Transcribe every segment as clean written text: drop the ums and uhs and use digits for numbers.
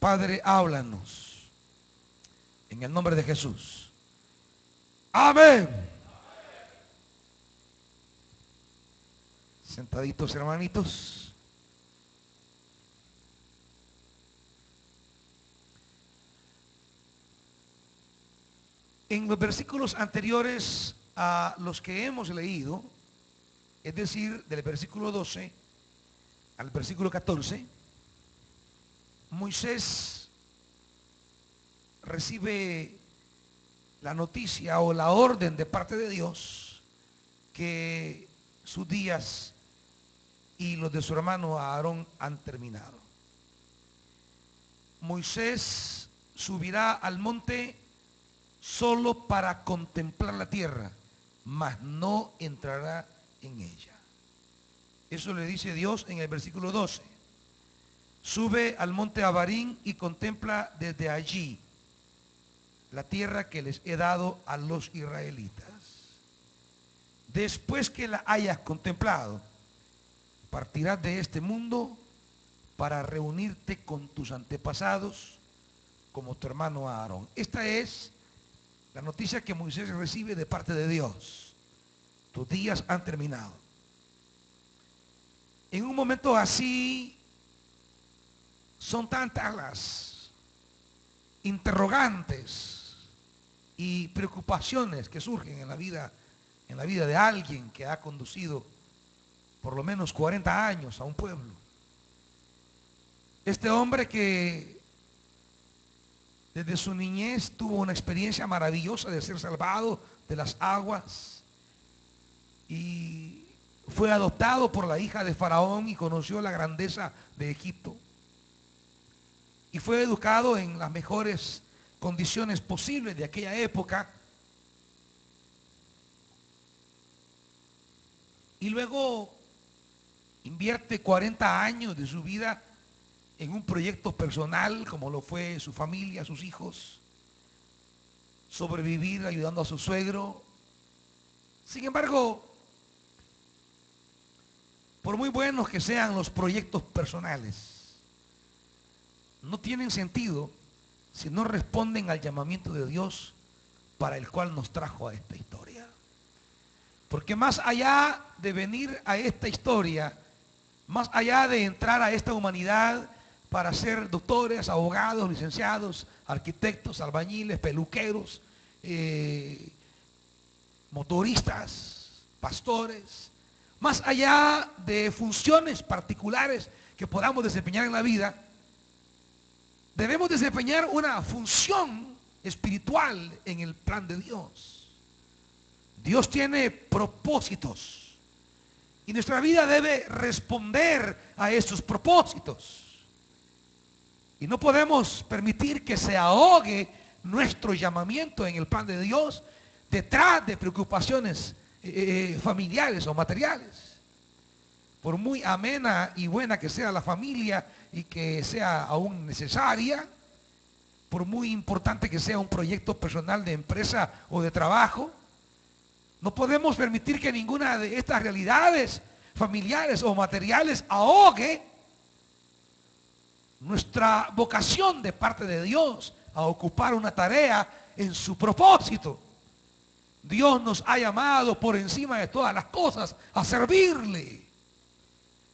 Padre, háblanos en el nombre de Jesús. Amén. Sentaditos, hermanitos. En los versículos anteriores a los que hemos leído, es decir, del versículo 12 al versículo 14, Moisés recibe la noticia o la orden de parte de Dios que sus días y los de su hermano Aarón han terminado. Moisés subirá al monte solo para contemplar la tierra, mas no entrará en ella. Eso le dice Dios en el versículo 12. Sube al monte Abarín y contempla desde allí la tierra que les he dado a los israelitas. Después que la hayas contemplado, partirás de este mundo para reunirte con tus antepasados como tu hermano Aarón. Esta es la noticia que Moisés recibe de parte de Dios. Tus días han terminado. En un momento así, son tantas las interrogantes y preocupaciones que surgen en la vida de alguien que ha conducido por lo menos 40 años a un pueblo. Este hombre que desde su niñez tuvo una experiencia maravillosa de ser salvado de las aguas y fue adoptado por la hija de Faraón y conoció la grandeza de Egipto. Y fue educado en las mejores condiciones posibles de aquella época. Y luego invierte 40 años de su vida en un proyecto personal, como lo fue su familia, sus hijos, sobrevivir ayudando a su suegro. Sin embargo, por muy buenos que sean los proyectos personales, no tienen sentido si no responden al llamamiento de Dios para el cual nos trajo a esta historia. Porque más allá de venir a esta historia, más allá de entrar a esta humanidad para ser doctores, abogados, licenciados, arquitectos, albañiles, peluqueros, motoristas, pastores, más allá de funciones particulares que podamos desempeñar en la vida, debemos desempeñar una función espiritual en el plan de Dios. Dios tiene propósitos y nuestra vida debe responder a esos propósitos. Y no podemos permitir que se ahogue nuestro llamamiento en el plan de Dios detrás de preocupaciones familiares o materiales. Por muy amena y buena que sea la familia y que sea aún necesaria, por muy importante que sea un proyecto personal de empresa o de trabajo, no podemos permitir que ninguna de estas realidades familiares o materiales ahogue nuestra vocación de parte de Dios a ocupar una tarea en su propósito. Dios nos ha llamado por encima de todas las cosas a servirle.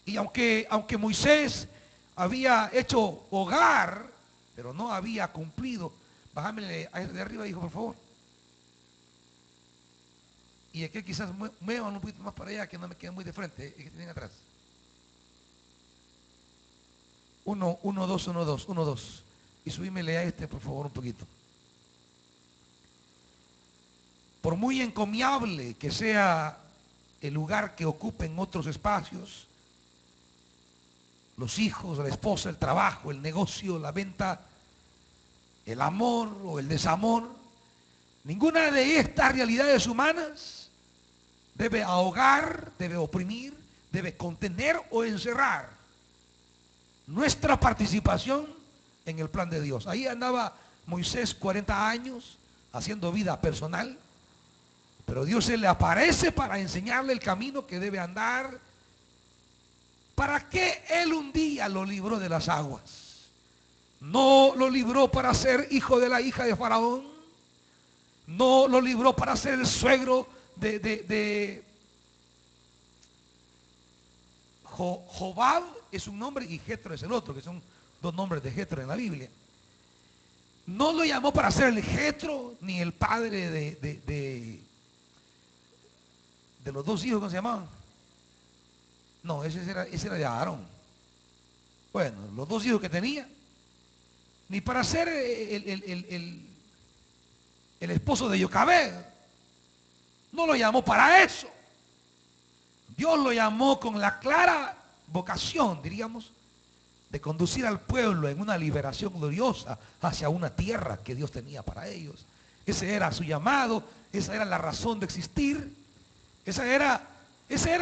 Y aunque Moisés había hecho hogar, pero no había cumplido, bájame de arriba, hijo, por favor. Y aquí quizás muevan un poquito más para allá, que no me queden muy de frente, que tienen atrás. 1, 1, 2, 1, 2, 1, 2. Y subímele a este, por favor, un poquito. Por muy encomiable que sea el lugar que ocupen otros espacios, los hijos, la esposa, el trabajo, el negocio, la venta, el amor o el desamor, ninguna de estas realidades humanas debe ahogar, debe oprimir, debe contener o encerrar nuestra participación en el plan de Dios. Ahí andaba Moisés 40 años haciendo vida personal, pero Dios se le aparece para enseñarle el camino que debe andar, para que él un día lo libró de las aguas. No lo libró para ser hijo de la hija de Faraón. No lo libró para ser el suegro de Jobab, es un nombre, y Jetro es el otro, que son dos nombres de Jetro en la Biblia. No lo llamó para ser el Jetro, ni el padre de los dos hijos, ¿cómo se llamaban? No, ese era de Aarón. Bueno, los dos hijos que tenía, ni para ser el esposo de Jocabed. No lo llamó para eso. Dios lo llamó con la clara vocación, diríamos, de conducir al pueblo en una liberación gloriosa hacia una tierra que Dios tenía para ellos. Ese era su llamado, esa era la razón de existir, ese era,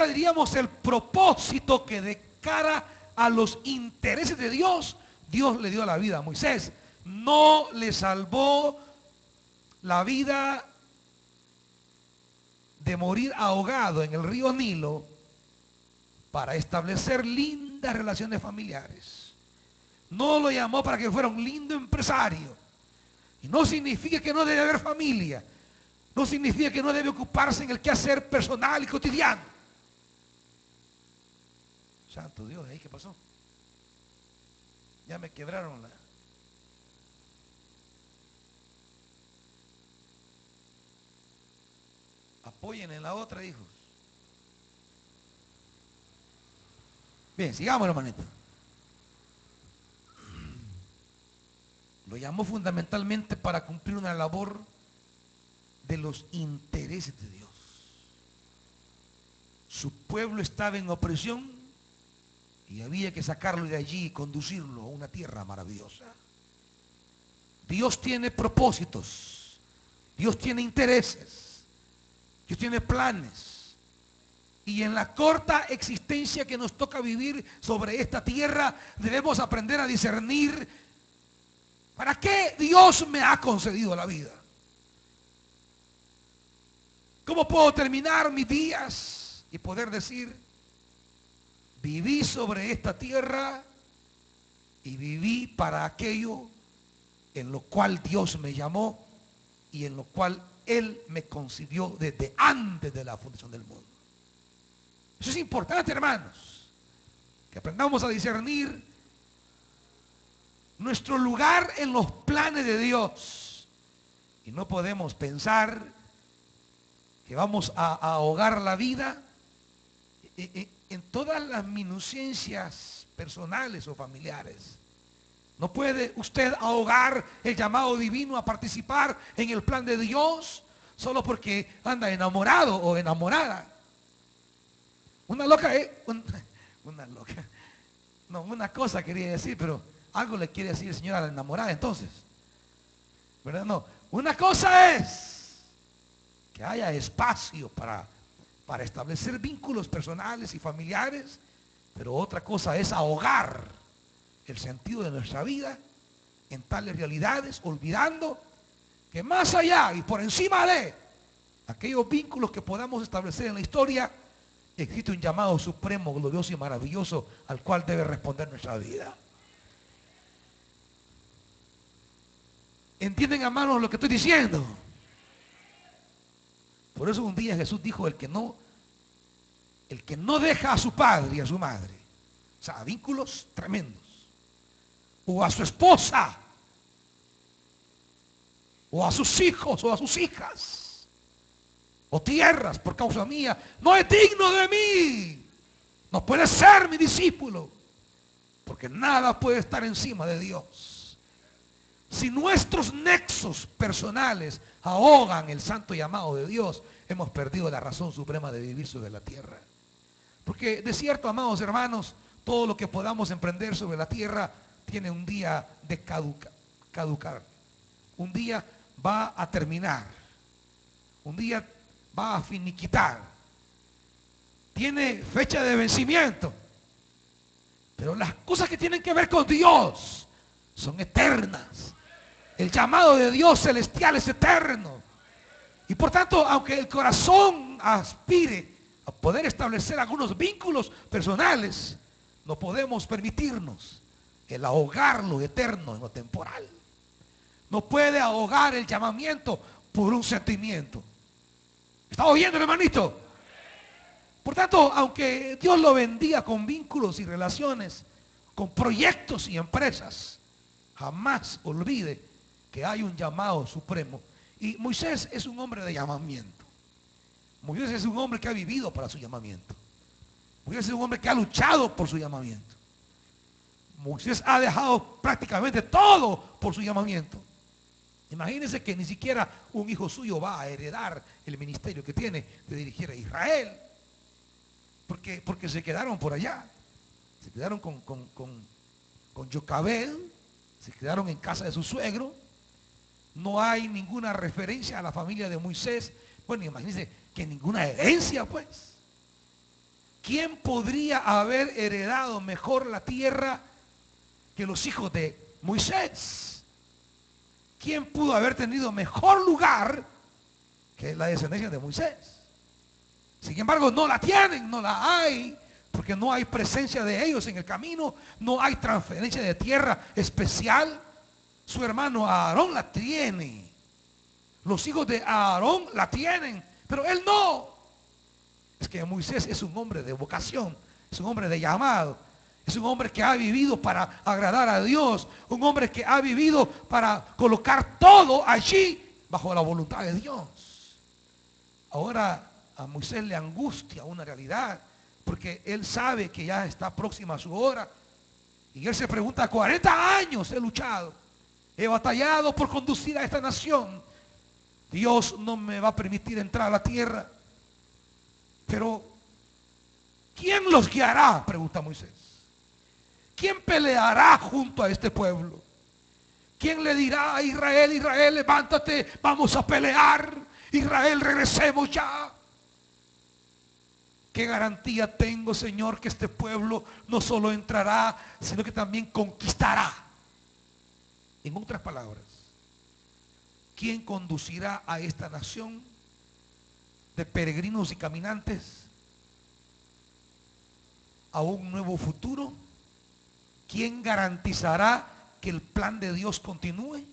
diríamos, el propósito que de cara a los intereses de Dios, Dios le dio la vida a Moisés. No le salvó la vida de morir ahogado en el río Nilo para establecer lindas relaciones familiares. No lo llamó para que fuera un lindo empresario. Y no significa que no debe haber familia. No significa que no debe ocuparse en el quehacer personal y cotidiano. Santo Dios, ¿ahí qué pasó? Ya me quebraron la... Apoyen en la otra, hijos. Bien, sigamos, hermanito. Lo llamó fundamentalmente para cumplir una labor de los intereses de Dios. Su pueblo estaba en opresión y había que sacarlo de allí y conducirlo a una tierra maravillosa. Dios tiene propósitos, Dios tiene intereses, Dios tiene planes. Y en la corta existencia que nos toca vivir sobre esta tierra, debemos aprender a discernir para qué Dios me ha concedido la vida. ¿Cómo puedo terminar mis días y poder decir, viví sobre esta tierra y viví para aquello en lo cual Dios me llamó y en lo cual Él me concibió desde antes de la fundación del mundo? Eso es importante, hermanos, que aprendamos a discernir nuestro lugar en los planes de Dios. Y no podemos pensar que vamos a ahogar la vida en todas las minuciencias personales o familiares. No puede usted ahogar el llamado divino a participar en el plan de Dios solo porque anda enamorado o enamorada. Una loca, una loca. No, una cosa quería decir, pero algo le quiere decir el Señor a la enamorada entonces. ¿Verdad? No. Una cosa es que haya espacio para establecer vínculos personales y familiares, pero otra cosa es ahogar el sentido de nuestra vida en tales realidades, olvidando que más allá y por encima de aquellos vínculos que podamos establecer en la historia, existe un llamado supremo, glorioso y maravilloso al cual debe responder nuestra vida. ¿Entienden, hermanos, lo que estoy diciendo? Por eso un día Jesús dijo, el que no deja a su padre y a su madre, o sea, vínculos tremendos, o a su esposa, o a sus hijos, o a sus hijas, o tierras por causa mía, no es digno de mí, no puede ser mi discípulo, porque nada puede estar encima de Dios. Si nuestros nexos personales ahogan el santo llamado de Dios, hemos perdido la razón suprema de vivir sobre la tierra. Porque de cierto, amados hermanos, todo lo que podamos emprender sobre la tierra tiene un día de caducar. Un día va a terminar. Un día va a finiquitar. Tiene fecha de vencimiento. Pero las cosas que tienen que ver con Dios son eternas. El llamado de Dios celestial es eterno. Y por tanto, aunque el corazón aspire a poder establecer algunos vínculos personales, no podemos permitirnos el ahogar lo eterno en lo temporal. No puede ahogar el llamamiento por un sentimiento. ¿Está oyendo, hermanito? Por tanto, aunque Dios lo bendiga con vínculos y relaciones, con proyectos y empresas, jamás olvide que hay un llamado supremo. Y Moisés es un hombre de llamamiento. Moisés es un hombre que ha vivido para su llamamiento. Moisés es un hombre que ha luchado por su llamamiento. Moisés ha dejado prácticamente todo por su llamamiento. Imagínense que ni siquiera un hijo suyo va a heredar el ministerio que tiene de dirigir a Israel. Porque se quedaron por allá. Se quedaron con Jocabed. Se quedaron en casa de su suegro. No hay ninguna referencia a la familia de Moisés. Bueno, imagínense que ninguna herencia, pues. ¿Quién podría haber heredado mejor la tierra que los hijos de Moisés? ¿Quién pudo haber tenido mejor lugar que la descendencia de Moisés? Sin embargo, no la tienen, no la hay, porque no hay presencia de ellos en el camino, no hay transferencia de tierra especial. Su hermano Aarón la tiene, los hijos de Aarón la tienen, pero él no. Es que Moisés es un hombre de vocación, es un hombre de llamado, es un hombre que ha vivido para agradar a Dios, un hombre que ha vivido para colocar todo allí bajo la voluntad de Dios. Ahora a Moisés le angustia una realidad, porque él sabe que ya está próxima a su hora, y él se pregunta: 40 años he luchado, he batallado por conducir a esta nación, Dios no me va a permitir entrar a la tierra, pero ¿quién los guiará?, pregunta Moisés. ¿Quién peleará junto a este pueblo? ¿Quién le dirá a Israel: Israel, levántate, vamos a pelear, Israel, regresemos ya? ¿Qué garantía tengo, Señor, que este pueblo no solo entrará, sino que también conquistará? En otras palabras, ¿quién conducirá a esta nación de peregrinos y caminantes a un nuevo futuro? ¿Quién garantizará que el plan de Dios continúe?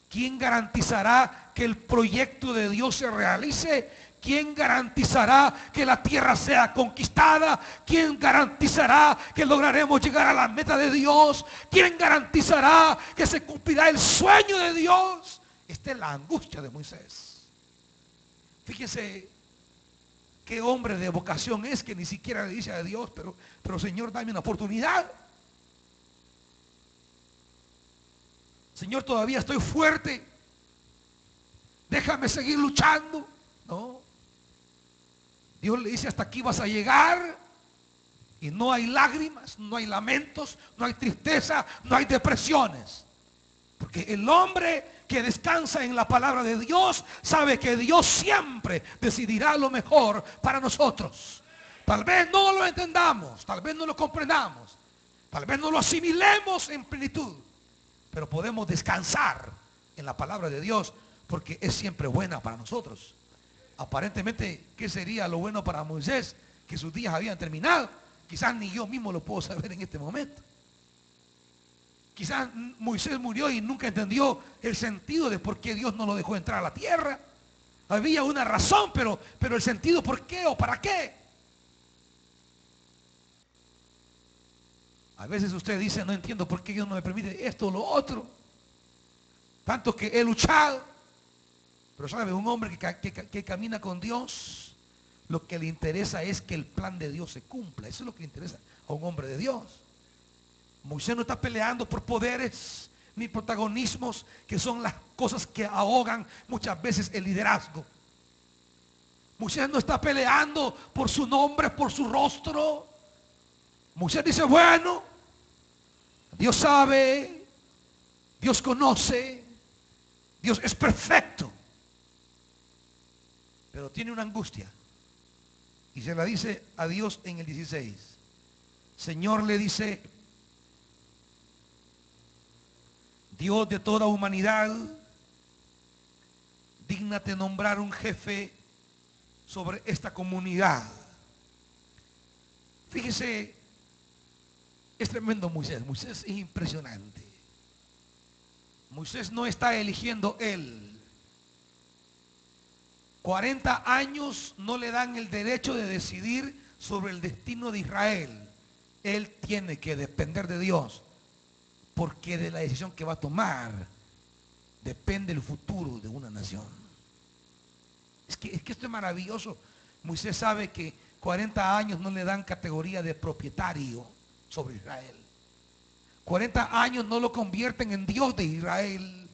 ¿Quién garantizará que el proyecto de Dios se realice? ¿Quién garantizará que la tierra sea conquistada? ¿Quién garantizará que lograremos llegar a la meta de Dios? ¿Quién garantizará que se cumplirá el sueño de Dios? Esta es la angustia de Moisés. Fíjese qué hombre de vocación es, que ni siquiera le dice a Dios: pero Señor, dame una oportunidad. Señor, todavía estoy fuerte, déjame seguir luchando. No. Dios le dice: hasta aquí vas a llegar. Y no hay lágrimas, no hay lamentos, no hay tristeza, no hay depresiones. Porque el hombre que descansa en la palabra de Dios sabe que Dios siempre decidirá lo mejor para nosotros. Tal vez no lo entendamos, tal vez no lo comprendamos, tal vez no lo asimilemos en plenitud, pero podemos descansar en la palabra de Dios, porque es siempre buena para nosotros. Aparentemente, ¿qué sería lo bueno para Moisés? Que sus días habían terminado. Quizás ni yo mismo lo puedo saber en este momento. Quizás Moisés murió y nunca entendió el sentido de por qué Dios no lo dejó entrar a la tierra. Había una razón, pero el sentido por qué o para qué. A veces usted dice: no entiendo por qué Dios no me permite esto o lo otro. Tanto que he luchado. Pero sabe, un hombre que camina con Dios, lo que le interesa es que el plan de Dios se cumpla. Eso es lo que le interesa a un hombre de Dios. Moisés no está peleando por poderes ni protagonismos, que son las cosas que ahogan muchas veces el liderazgo. Moisés no está peleando por su nombre, por su rostro. Moisés dice: bueno, Dios sabe, Dios conoce, Dios es perfecto. Pero tiene una angustia, y se la dice a Dios en el 16. Señor, le dice: Dios de toda humanidad, dígnate nombrar un jefe sobre esta comunidad. Fíjese Es tremendo Moisés. Moisés es impresionante. Moisés no está eligiendo él. 40 años no le dan el derecho de decidir sobre el destino de Israel. Él tiene que depender de Dios, porque de la decisión que va a tomar depende el futuro de una nación. Es que esto es maravilloso. Moisés sabe que 40 años no le dan categoría de propietario sobre Israel. 40 años no lo convierten en Dios de Israel.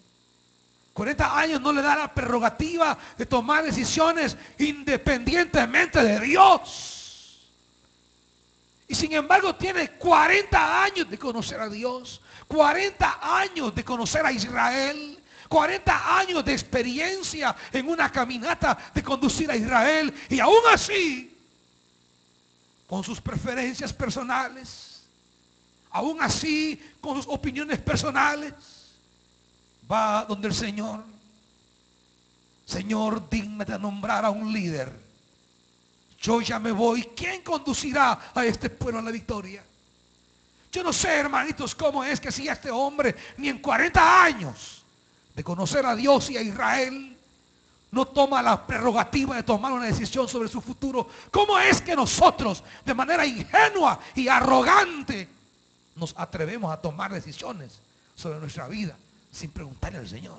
40 años no le da la prerrogativa de tomar decisiones independientemente de Dios. Y sin embargo tiene 40 años de conocer a Dios, 40 años de conocer a Israel, 40 años de experiencia en una caminata de conducir a Israel. Y aún así, con sus preferencias personales, aún así, con sus opiniones personales, va donde el Señor. Señor, dígnate a nombrar a un líder. Yo ya me voy. ¿Quién conducirá a este pueblo a la victoria? Yo no sé, hermanitos, cómo es que si este hombre ni en 40 años de conocer a Dios y a Israel no toma la prerrogativa de tomar una decisión sobre su futuro, ¿cómo es que nosotros, de manera ingenua y arrogante, nos atrevemos a tomar decisiones sobre nuestra vida sin preguntarle al Señor?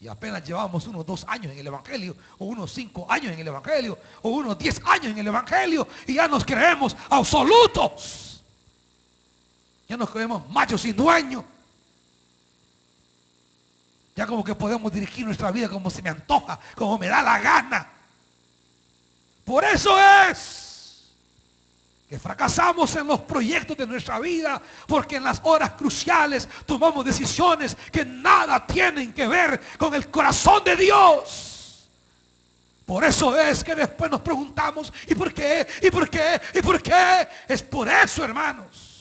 Y apenas llevamos unos 2 años en el Evangelio, o unos 5 años en el Evangelio, o unos 10 años en el Evangelio, y ya nos creemos absolutos. Ya nos creemos machos sin dueño. Ya como que podemos dirigir nuestra vida como se me antoja, como me da la gana. Por eso es que fracasamos en los proyectos de nuestra vida, porque en las horas cruciales tomamos decisiones que nada tienen que ver con el corazón de Dios. Por eso es que después nos preguntamos, ¿y por qué? ¿Y por qué? ¿Y por qué? Es por eso, hermanos.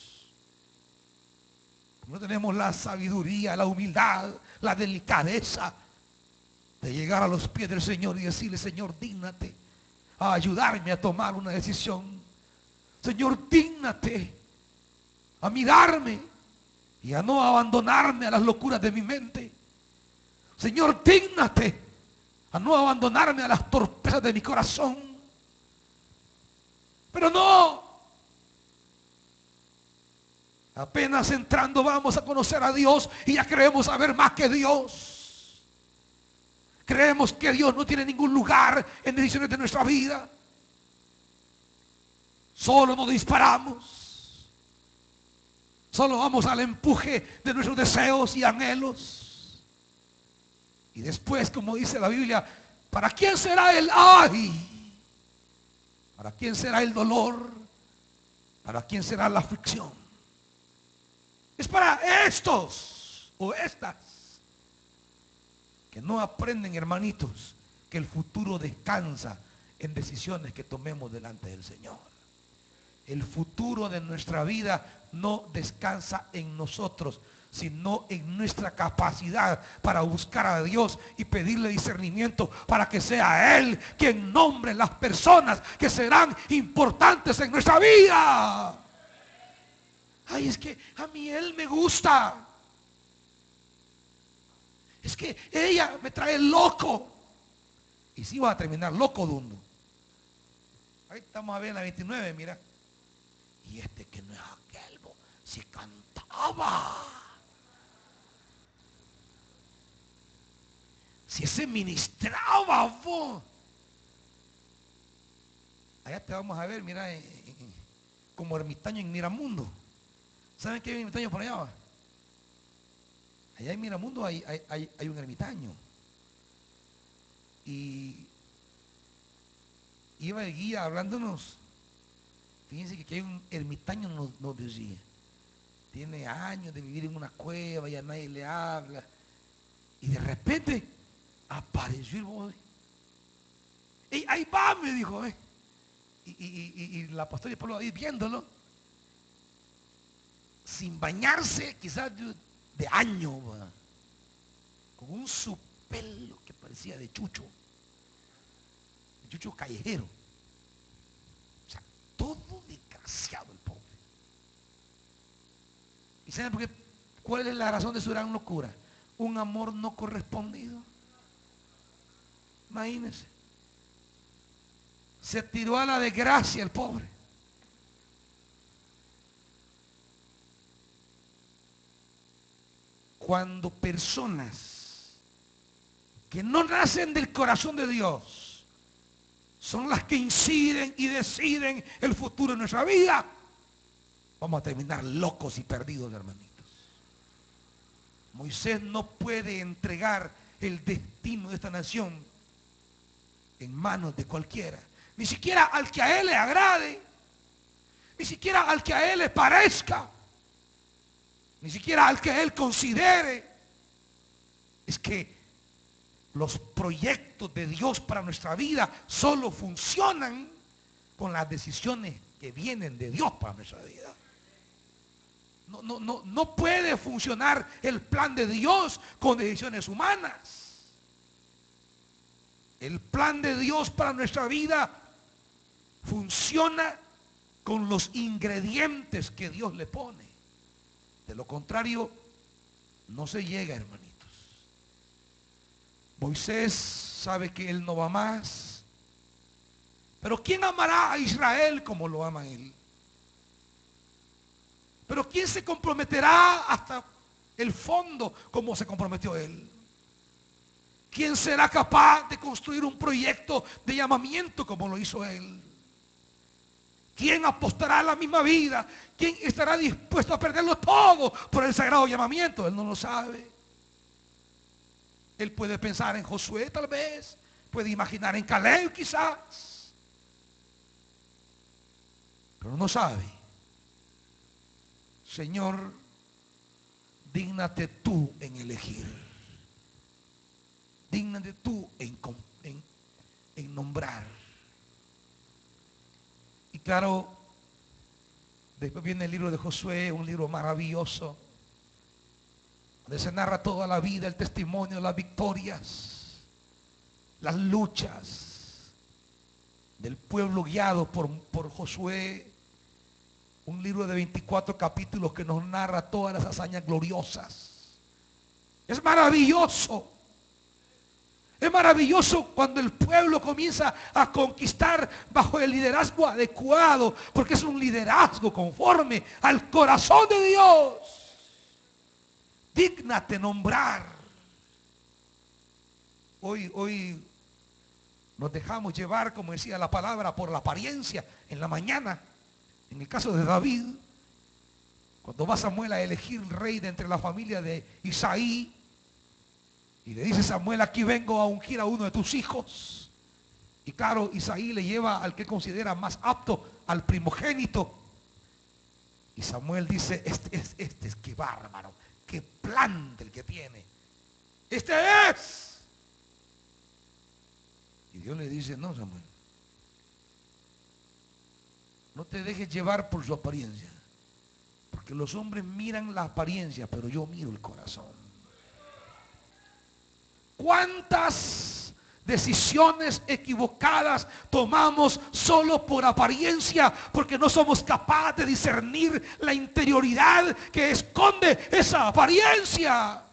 No tenemos la sabiduría, la humildad, la delicadeza de llegar a los pies del Señor y decirle: Señor, dígnate a ayudarme a tomar una decisión. Señor, dígnate a mirarme y a no abandonarme a las locuras de mi mente. Señor, dígnate a no abandonarme a las torpezas de mi corazón. Pero no. Apenas entrando vamos a conocer a Dios y ya creemos saber más que Dios. Creemos que Dios no tiene ningún lugar en decisiones de nuestra vida. Solo nos disparamos. Solo vamos al empuje de nuestros deseos y anhelos. Y después, como dice la Biblia, ¿para quién será el ay? ¿Para quién será el dolor? ¿Para quién será la aflicción? Es para estos o estas que no aprenden, hermanitos, que el futuro descansa en decisiones que tomemos delante del Señor. El futuro de nuestra vida no descansa en nosotros, sino en nuestra capacidad para buscar a Dios y pedirle discernimiento para que sea Él quien nombre las personas que serán importantes en nuestra vida. Ay, es que a mí él me gusta. Es que ella me trae loco. Y si va a terminar loco, Dundo. Ahí estamos a ver en la 29, mira. Y este que no es aquel, si cantaba. Si ese ministraba, vos. Allá te vamos a ver, mira, como ermitaño en Miramundo. ¿Saben qué hay un ermitaño por allá? Allá en Miramundo hay un ermitaño. Y iba el guía hablándonos. Fíjense que hay un ermitaño, nos decía. Tiene años de vivir en una cueva y a nadie le habla. Y de repente apareció el boy. Y ahí va, me dijo. Y la pastora y el pueblo ahí viéndolo. Sin bañarse, quizás de año, con un supelo que parecía de chucho callejero. O sea, todo desgraciado el pobre. saben por qué? ¿Cuál es la razón de su gran locura? Un amor no correspondido. Imagínense. Se tiró a la desgracia el pobre. Cuando personas que no nacen del corazón de Dios son las que inciden y deciden el futuro de nuestra vida, vamos a terminar locos y perdidos, hermanitos. Moisés no puede entregar el destino de esta nación en manos de cualquiera, ni siquiera al que a él le agrade, ni siquiera al que a él le parezca, ni siquiera al que él considere. Es que los proyectos de Dios para nuestra vida solo funcionan con las decisiones que vienen de Dios para nuestra vida. No puede funcionar el plan de Dios con decisiones humanas. El plan de Dios para nuestra vida funciona con los ingredientes que Dios le pone. De lo contrario, no se llega, hermanitos. Moisés sabe que él no va más. Pero ¿quién amará a Israel como lo ama él? Pero ¿quién se comprometerá hasta el fondo como se comprometió él? ¿Quién será capaz de construir un proyecto de llamamiento como lo hizo él? ¿Quién apostará la misma vida? ¿Quién estará dispuesto a perderlo todo por el sagrado llamamiento? Él no lo sabe. Él puede pensar en Josué tal vez, puede imaginar en Caleb quizás, pero no sabe. Señor, dígnate tú en elegir. Dígnate tú en nombrar. Y claro, después viene el libro de Josué, un libro maravilloso, donde se narra toda la vida, el testimonio, las victorias, las luchas del pueblo guiado por Josué. Un libro de 24 capítulos que nos narra todas las hazañas gloriosas. Es maravilloso. Es maravilloso cuando el pueblo comienza a conquistar bajo el liderazgo adecuado, porque es un liderazgo conforme al corazón de Dios. Dígnate nombrar. Hoy nos dejamos llevar, como decía la palabra, por la apariencia en la mañana. En el caso de David, cuando va Samuel a elegir rey de entre la familia de Isaí, y le dice Samuel, aquí vengo a ungir a uno de tus hijos. Y claro, Isaí le lleva al que considera más apto, al primogénito. Y Samuel dice, este es que bárbaro, qué plan del que tiene. Este es. Y Dios le dice, no, Samuel, no te dejes llevar por su apariencia, porque los hombres miran la apariencia, pero yo miro el corazón. ¿Cuántas decisiones equivocadas tomamos solo por apariencia, porque no somos capaces de discernir la interioridad que esconde esa apariencia?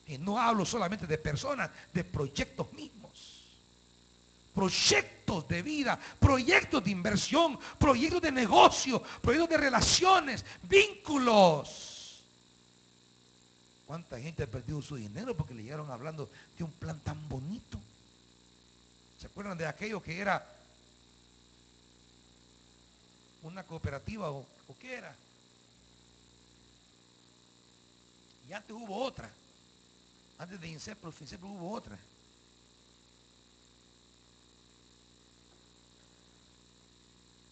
Y no hablo solamente de personas, de proyectos mismos. Proyectos de vida, proyectos de inversión, proyectos de negocio, proyectos de relaciones, vínculos. ¿Cuánta gente ha perdido su dinero porque le llegaron hablando de un plan tan bonito? ¿Se acuerdan de aquello que era una cooperativa o qué era? Y antes hubo otra. Antes de Incepro, hubo otra.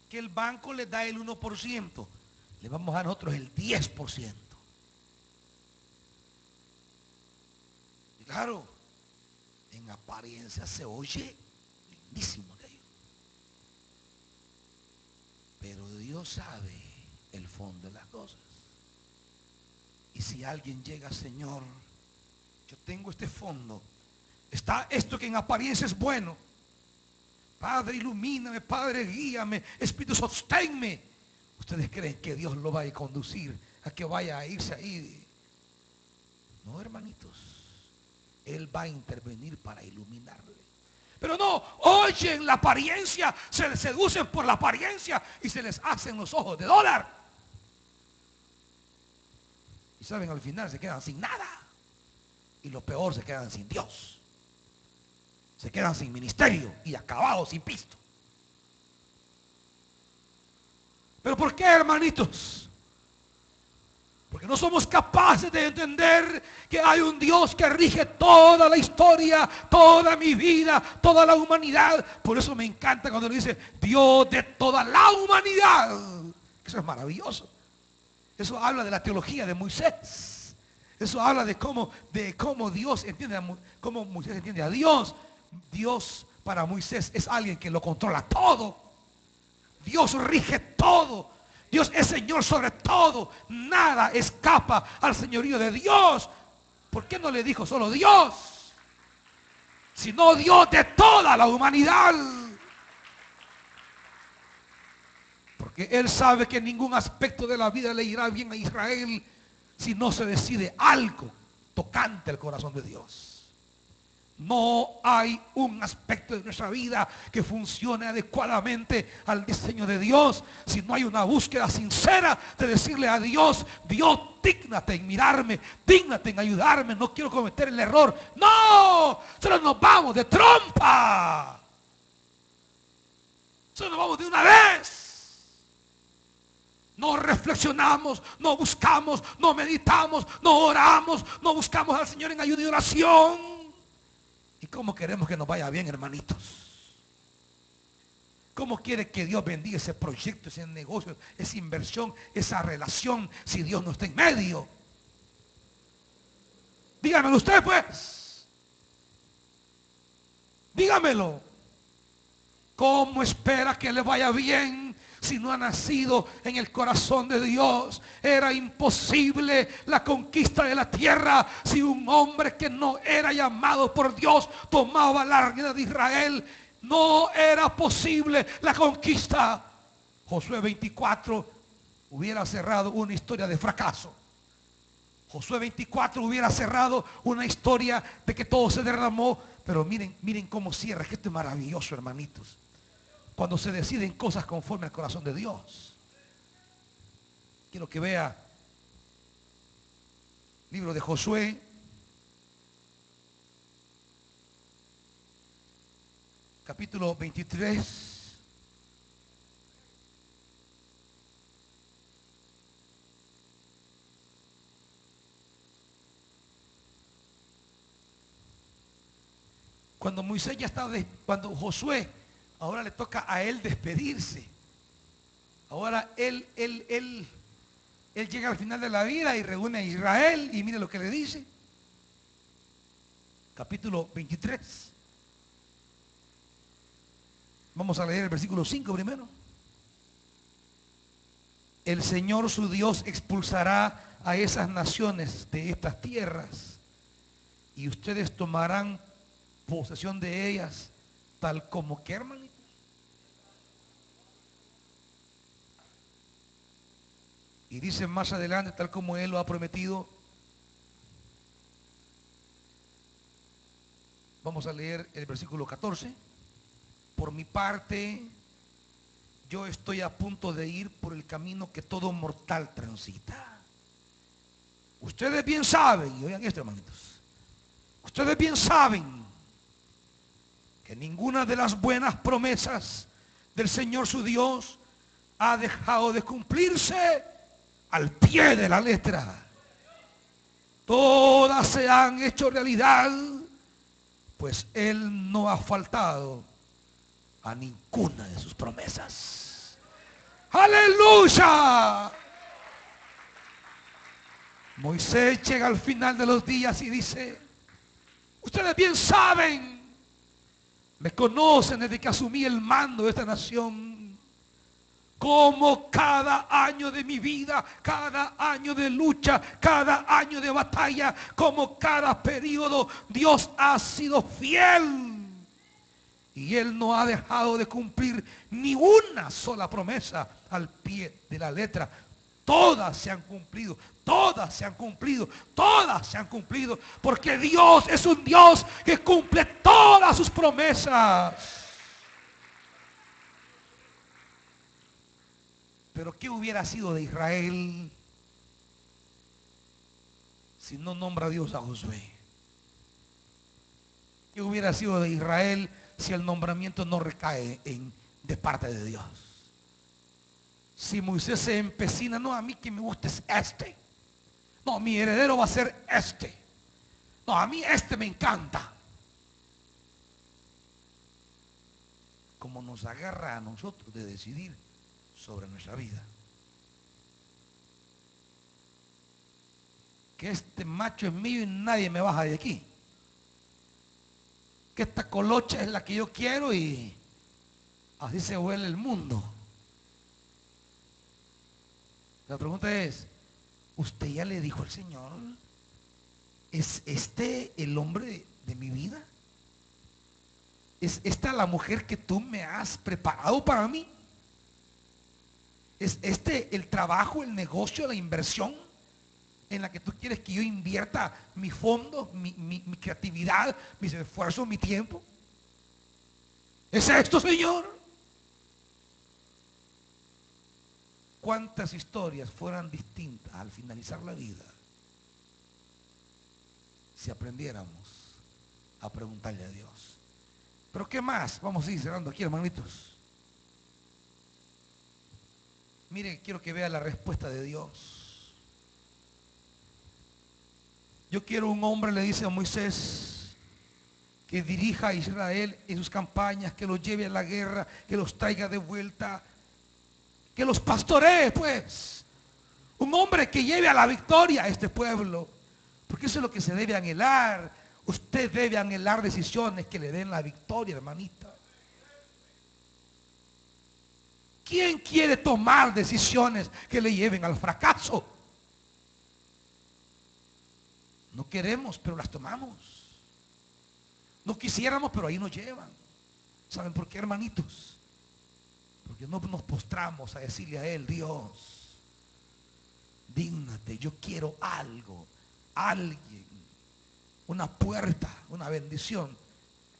Que el banco les da el 1%, le vamos a dar nosotros el 10%. Y claro, en apariencia se oye lindísimo aquello. Pero Dios sabe el fondo de las cosas. Y si alguien llega, Señor, yo tengo este fondo, está esto que en apariencia es bueno. Padre, ilumíname, Padre, guíame, Espíritu, sosténme. ¿Ustedes creen que Dios lo va a conducir a que vaya a irse ahí. No, hermanitos, Él va a intervenir para iluminarle. Pero no, oyen la apariencia, se les seducen por la apariencia y se les hacen los ojos de dólar. Y saben, al final se quedan sin nada. Y lo peor, se quedan sin Dios. Se quedan sin ministerio y acabados sin pisto. ¿Pero por qué, hermanitos? Porque no somos capaces de entender que hay un Dios que rige toda la historia, toda mi vida, toda la humanidad. Por eso me encanta cuando le dice Dios de toda la humanidad. Eso es maravilloso. Eso habla de la teología de Moisés. Eso habla de cómo Dios entiende, cómo Moisés entiende a Dios. Dios para Moisés es alguien que lo controla todo. Dios rige todo. Dios es Señor sobre todo. Nada escapa al señorío de Dios. ¿Por qué no le dijo solo Dios? Sino Dios de toda la humanidad. Porque Él sabe que ningún aspecto de la vida le irá bien a Israel si no se decide algo tocante al corazón de Dios. No hay un aspecto de nuestra vida que funcione adecuadamente al diseño de Dios si no hay una búsqueda sincera de decirle a Dios: Dios, dígnate en mirarme, dígnate en ayudarme, no quiero cometer el error. No, solo nos vamos de trompa, solo nos vamos de una vez. No reflexionamos, no buscamos, no meditamos, no oramos, no buscamos al Señor en ayuda y oración. ¿Y cómo queremos que nos vaya bien, hermanitos? ¿Cómo quiere que Dios bendiga ese proyecto, ese negocio, esa inversión, esa relación, si Dios no está en medio? Dígamelo usted, pues. Dígamelo. ¿Cómo espera que le vaya bien si no ha nacido en el corazón de Dios? Era imposible la conquista de la tierra si un hombre que no era llamado por Dios tomaba la rienda de Israel. No era posible la conquista. Josué 24 hubiera cerrado una historia de fracaso. Josué 24 hubiera cerrado una historia de que todo se derramó. Pero miren cómo cierra, que esto es maravilloso, hermanitos. Cuando se deciden cosas conforme al corazón de Dios. Quiero que vea libro de Josué, capítulo 23. Cuando Moisés ya estaba, cuando Josué, ahora le toca a él despedirse. Ahora él llega al final de la vida y reúne a Israel y mire lo que le dice. Capítulo 23. Vamos a leer el versículo 5 primero. El Señor su Dios expulsará a esas naciones de estas tierras y ustedes tomarán posesión de ellas, tal como que, hermanitos. Y dice más adelante, tal como Él lo ha prometido. Vamos a leer el versículo 14. Por mi parte, yo estoy a punto de ir por el camino que todo mortal transita. Ustedes bien saben, y oigan esto, hermanitos, ustedes bien saben que ninguna de las buenas promesas del Señor su Dios ha dejado de cumplirse al pie de la letra. Todas se han hecho realidad, pues Él no ha faltado a ninguna de sus promesas. ¡Aleluya! Moisés llega al final de los días y dice: ustedes bien saben, me conocen desde que asumí el mando de esta nación, como cada año de mi vida, cada año de lucha, cada año de batalla, como cada periodo, Dios ha sido fiel. Y Él no ha dejado de cumplir ni una sola promesa al pie de la letra. Todas se han cumplido, todas se han cumplido, todas se han cumplido, porque Dios es un Dios que cumple todas sus promesas. Pero ¿qué hubiera sido de Israel si no nombra a Dios a Josué? ¿Qué hubiera sido de Israel si el nombramiento no recae de parte de Dios? Si Moisés se empecina, no, a mí que me gusta es este. No, mi heredero va a ser este. No, a mí este me encanta. Como nos agarra a nosotros de decidir sobre nuestra vida. Que este macho es mío y nadie me baja de aquí. Que esta colocha es la que yo quiero y así se huele el mundo. La pregunta es, ¿usted ya le dijo al Señor, ¿es este el hombre de mi vida? ¿Es esta la mujer que tú me has preparado para mí? ¿Es este el trabajo, el negocio, la inversión en la que tú quieres que yo invierta mi fondo, mi creatividad, mis esfuerzos, mi tiempo? ¿Es esto, Señor? ¿Cuántas historias fueran distintas al finalizar la vida si aprendiéramos a preguntarle a Dios? Pero ¿qué más? Vamos a ir cerrando aquí, hermanitos. Mire, quiero que vea la respuesta de Dios. Yo quiero un hombre, le dice a Moisés, que dirija a Israel en sus campañas, que los lleve a la guerra, que los traiga de vuelta, que los pastoree, pues. Un hombre que lleve a la victoria a este pueblo. Porque eso es lo que se debe anhelar. Usted debe anhelar decisiones que le den la victoria, hermanita. ¿Quién quiere tomar decisiones que le lleven al fracaso? No queremos, pero las tomamos. No quisiéramos, pero ahí nos llevan. ¿Saben por qué, hermanitos? Porque no nos postramos a decirle a Él, Dios, dígnate, yo quiero algo, alguien, una puerta, una bendición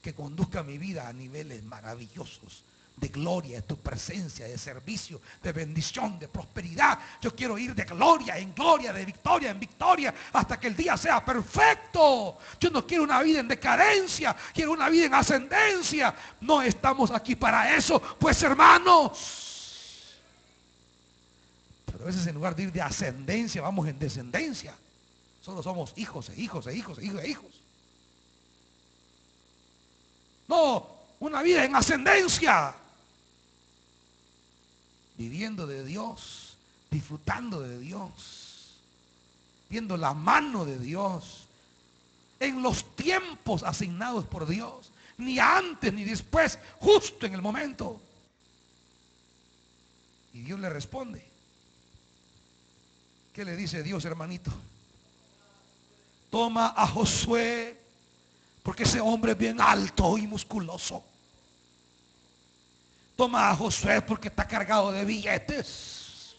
que conduzca mi vida a niveles maravillosos de gloria, de tu presencia, de servicio, de bendición, de prosperidad. Yo quiero ir de gloria en gloria, de victoria en victoria, hasta que el día sea perfecto. Yo no quiero una vida en decadencia, quiero una vida en ascendencia. No estamos aquí para eso, pues, hermanos. Pero a veces en lugar de ir de ascendencia, vamos en descendencia. Solo somos hijos e hijos e hijos e hijos e hijos. No, una vida en ascendencia. Viviendo de Dios, disfrutando de Dios, viendo la mano de Dios en los tiempos asignados por Dios, ni antes ni después, justo en el momento. Y Dios le responde. ¿Qué le dice Dios, hermanito? Toma a Josué, porque ese hombre es bien alto y musculoso. Toma a Josué porque está cargado de billetes.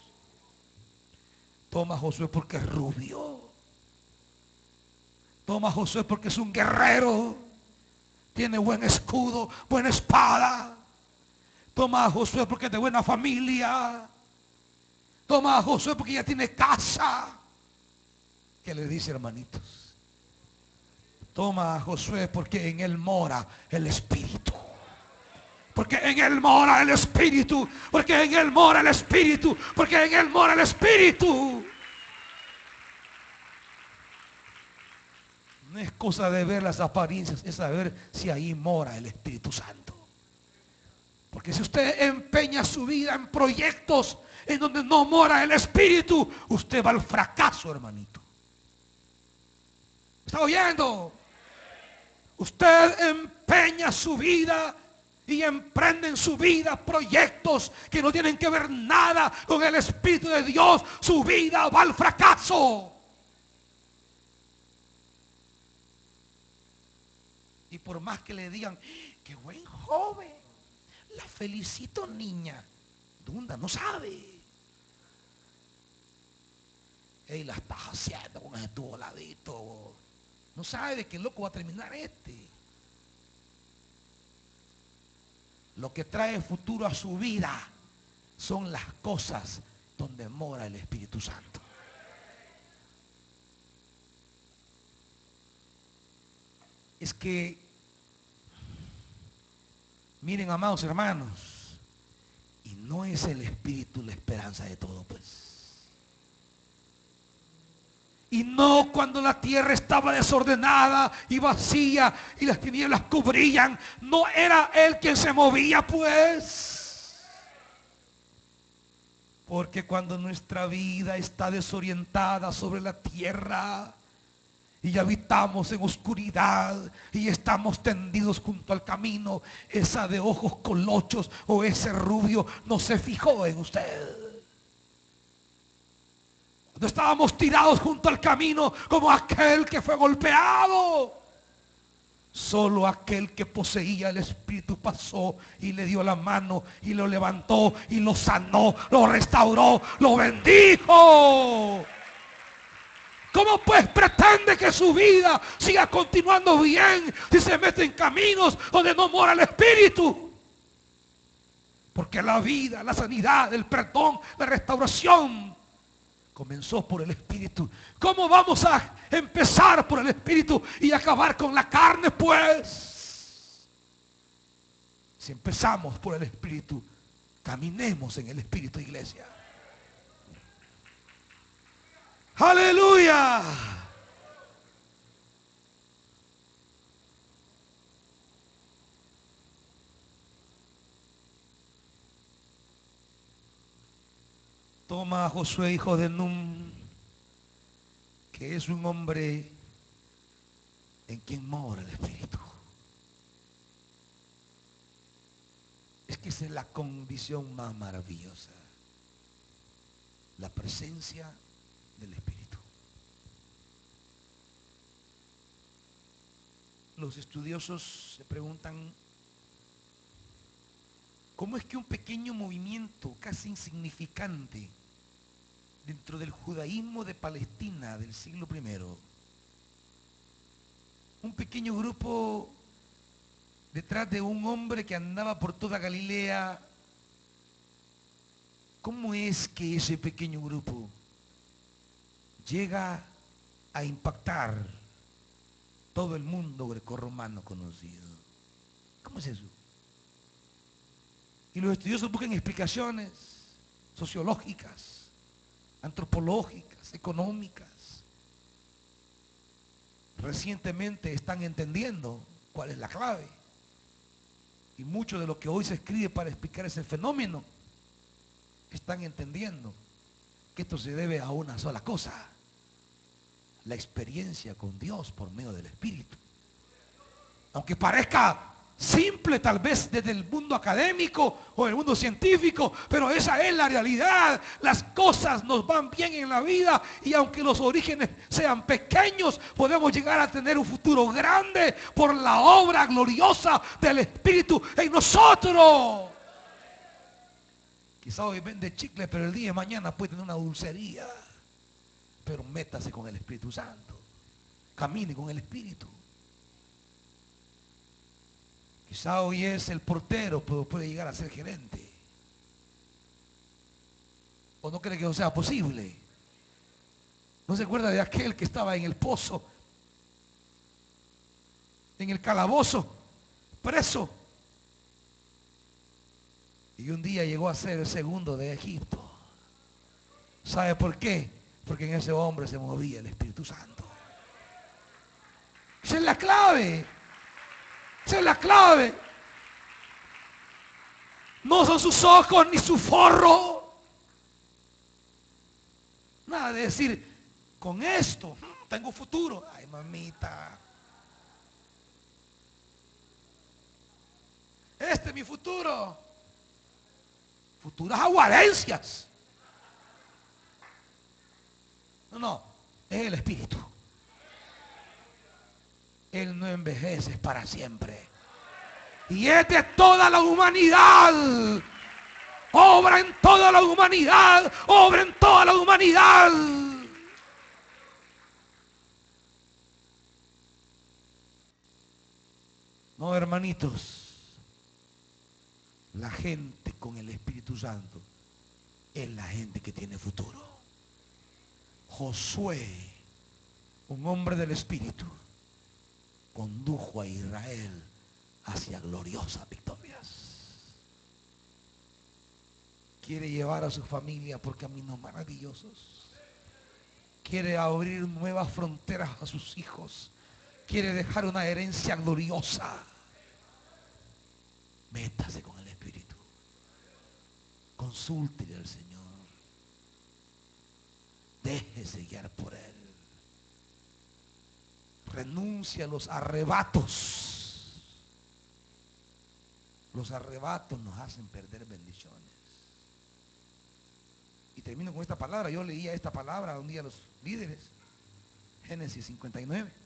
Toma a Josué porque es rubio. Toma a Josué porque es un guerrero. Tiene buen escudo, buena espada. Toma a Josué porque es de buena familia. Toma a Josué porque ya tiene casa. ¿Qué le dice, hermanitos? Toma a Josué porque en él mora el Espíritu. Porque en él mora el Espíritu. Porque en él mora el Espíritu. Porque en él mora el Espíritu. No es cosa de ver las apariencias, es saber si ahí mora el Espíritu Santo. Porque si usted empeña su vida en proyectos en donde no mora el Espíritu, usted va al fracaso, hermanito. ¿Está oyendo? Usted empeña su vida y emprende en su vida proyectos que no tienen que ver nada con el Espíritu de Dios. Su vida va al fracaso. Y por más que le digan, qué buen joven, la felicito, niña, Dunda no sabe. y la estás haciendo con ese tubo ladito. No sabe de qué loco va a terminar este. Lo que trae futuro a su vida son las cosas donde mora el Espíritu Santo. Es que, miren, amados hermanos, y no es el Espíritu la esperanza de todo, pues. Y no cuando la tierra estaba desordenada y vacía y las tinieblas cubrían, no era Él quien se movía, pues. Porque cuando nuestra vida está desorientada sobre la tierra y habitamos en oscuridad y estamos tendidos junto al camino, esa de ojos colochos o ese rubio no se fijó en usted. Cuando estábamos tirados junto al camino como aquel que fue golpeado, solo aquel que poseía el Espíritu pasó y le dio la mano y lo levantó y lo sanó, lo restauró, lo bendijo. ¿Cómo pues pretende que su vida siga continuando bien si se mete en caminos donde no mora el Espíritu? Porque la vida, la sanidad, el perdón, la restauración comenzó por el Espíritu. ¿Cómo vamos a empezar por el Espíritu y acabar con la carne, pues? Si empezamos por el Espíritu, caminemos en el Espíritu, iglesia. ¡Aleluya! Toma a Josué, hijo de Nun, que es un hombre en quien mora el Espíritu. Es que esa es la condición más maravillosa, la presencia del Espíritu. Los estudiosos se preguntan, ¿cómo es que un pequeño movimiento casi insignificante dentro del judaísmo de Palestina del siglo I, un pequeño grupo detrás de un hombre que andaba por toda Galilea, cómo es que ese pequeño grupo llega a impactar todo el mundo grecorromano conocido? ¿Cómo es eso? Y los estudiosos buscan explicaciones sociológicas, antropológicas, económicas. Recientemente están entendiendo cuál es la clave. Y mucho de lo que hoy se escribe para explicar ese fenómeno, están entendiendo que esto se debe a una sola cosa: la experiencia con Dios por medio del Espíritu. Aunque parezca simple tal vez desde el mundo académico o el mundo científico, pero esa es la realidad. Las cosas nos van bien en la vida y aunque los orígenes sean pequeños, podemos llegar a tener un futuro grande por la obra gloriosa del Espíritu en nosotros. Quizá hoy vende chicle, pero el día de mañana puede tener una dulcería. Pero métase con el Espíritu Santo, camine con el Espíritu. Quizá hoy es el portero, pero puede llegar a ser gerente. ¿O no cree que eso sea posible? ¿No se acuerda de aquel que estaba en el pozo, en el calabozo, preso? Y un día llegó a ser el segundo de Egipto. ¿Sabe por qué? Porque en ese hombre se movía el Espíritu Santo. Esa es la clave. Esa es la clave. No son sus ojos ni su forro. Nada de decir, con esto tengo futuro. Ay, mamita. Este es mi futuro. Futuras aguarencias. No, es el Espíritu. Él no envejece para siempre. Y es de toda la humanidad. Obra en toda la humanidad. Obra en toda la humanidad. No, hermanitos, la gente con el Espíritu Santo es la gente que tiene futuro. Josué, un hombre del Espíritu, condujo a Israel hacia gloriosas victorias. Quiere llevar a su familia por caminos maravillosos. Quiere abrir nuevas fronteras a sus hijos. Quiere dejar una herencia gloriosa. Métase con el Espíritu. Consúltele al Señor. Déjese guiar por Él. Renuncia a los arrebatos. Los arrebatos nos hacen perder bendiciones. Y termino con esta palabra. Yo leía esta palabra un día a los líderes. Génesis 59.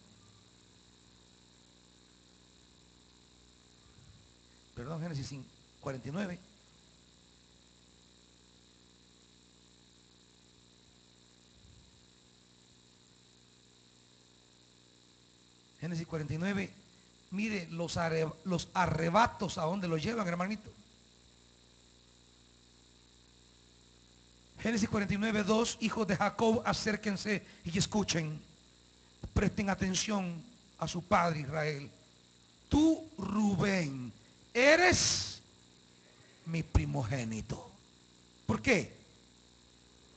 Perdón, Génesis 49. Génesis 49. Mire los arrebatos a dónde los llevan, hermanito. Génesis 49, 2, hijos de Jacob, acérquense y escuchen. Presten atención a su padre Israel. Tú, Rubén, eres mi primogénito. ¿Por qué?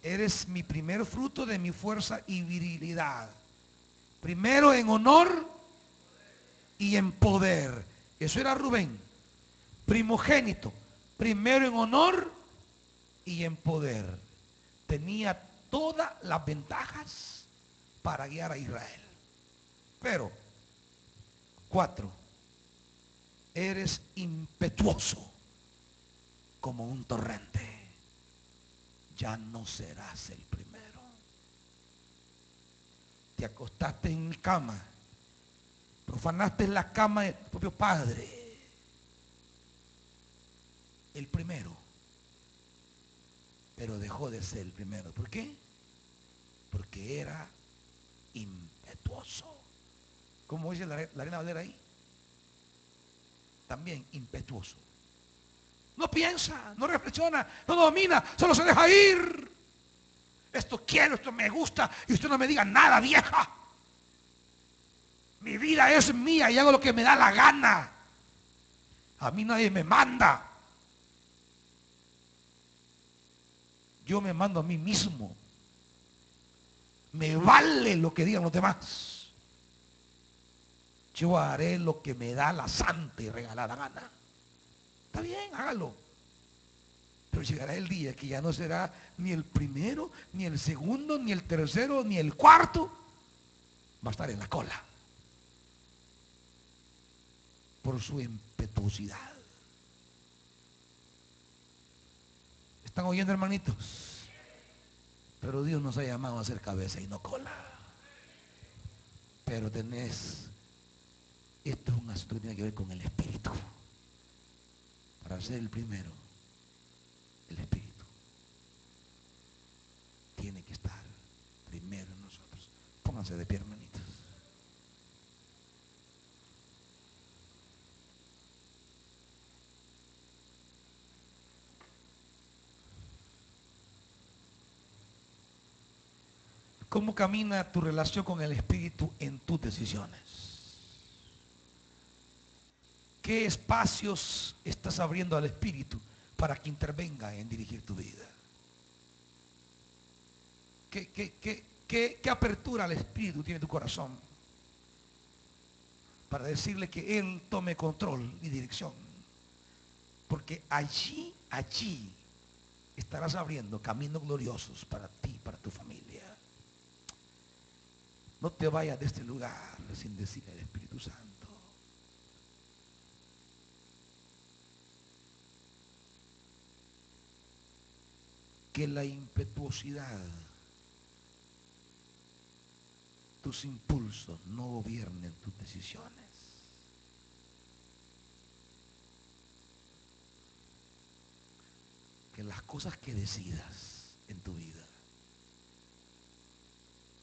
Eres mi primer fruto de mi fuerza y virilidad. Primero en honor y en poder. Eso era Rubén. Primogénito. Primero en honor y en poder. Tenía todas las ventajas para guiar a Israel. Pero, 4, eres impetuoso como un torrente. Ya no serás el primero. Te acostaste en mi cama. Profanaste la cama de tu propio padre. El primero. Pero dejó de ser el primero. ¿Por qué? Porque era impetuoso. ¿Cómo dice la Reina Valera ahí? También impetuoso. No piensa, no reflexiona, no domina, solo se deja ir. Esto quiero, esto me gusta, y usted no me diga nada, vieja. Mi vida es mía y hago lo que me da la gana. A mí nadie me manda. Yo me mando a mí mismo. Me vale lo que digan los demás. Yo haré lo que me da la santa y regalada gana. Está bien, hágalo. Pero llegará el día que ya no será ni el primero, ni el segundo, ni el tercero, ni el cuarto. Va a estar en la cola. Por su impetuosidad. ¿Están oyendo, hermanitos? Pero Dios nos ha llamado a ser cabeza y no cola. Pero esto es un asunto que tiene que ver con el Espíritu. Para ser el primero, el Espíritu tiene que estar primero en nosotros. Pónganse de pie, hermanitos. ¿Cómo camina tu relación con el Espíritu en tus decisiones? ¿Qué espacios estás abriendo al Espíritu para que intervenga en dirigir tu vida? ¿Qué apertura al Espíritu tiene tu corazón para decirle que Él tome control y dirección? Porque allí estarás abriendo caminos gloriosos para ti, para tu familia. No te vayas de este lugar sin decirle al Espíritu Santo: que la impetuosidad, tus impulsos no gobiernen tus decisiones. Que las cosas que decidas en tu vida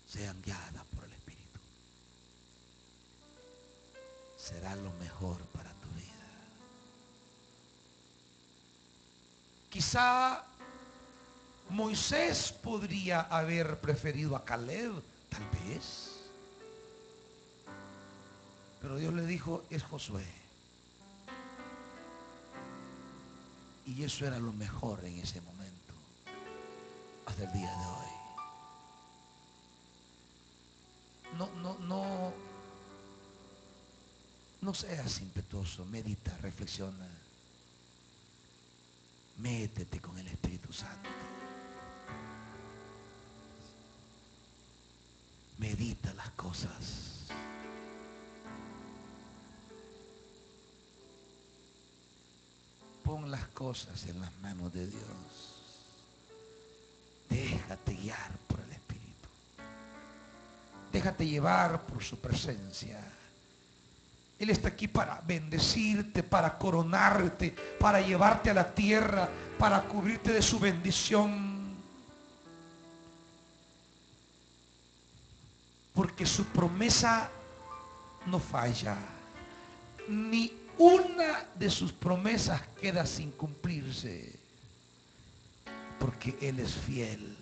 sean guiadas por el Espíritu. será lo mejor para tu vida. Quizá Moisés podría haber preferido a Caleb, tal vez. Pero Dios le dijo, es Josué. Y eso era lo mejor en ese momento, hasta el día de hoy. No seas impetuoso, medita, reflexiona. Métete con el Espíritu Santo. Medita las cosas. Pon las cosas en las manos de Dios. Déjate guiar por el Espíritu. Déjate llevar por su presencia. Él está aquí para bendecirte, para coronarte, para llevarte a la tierra, para cubrirte de su bendición. Porque su promesa no falla. Ni una de sus promesas queda sin cumplirse. Porque Él es fiel.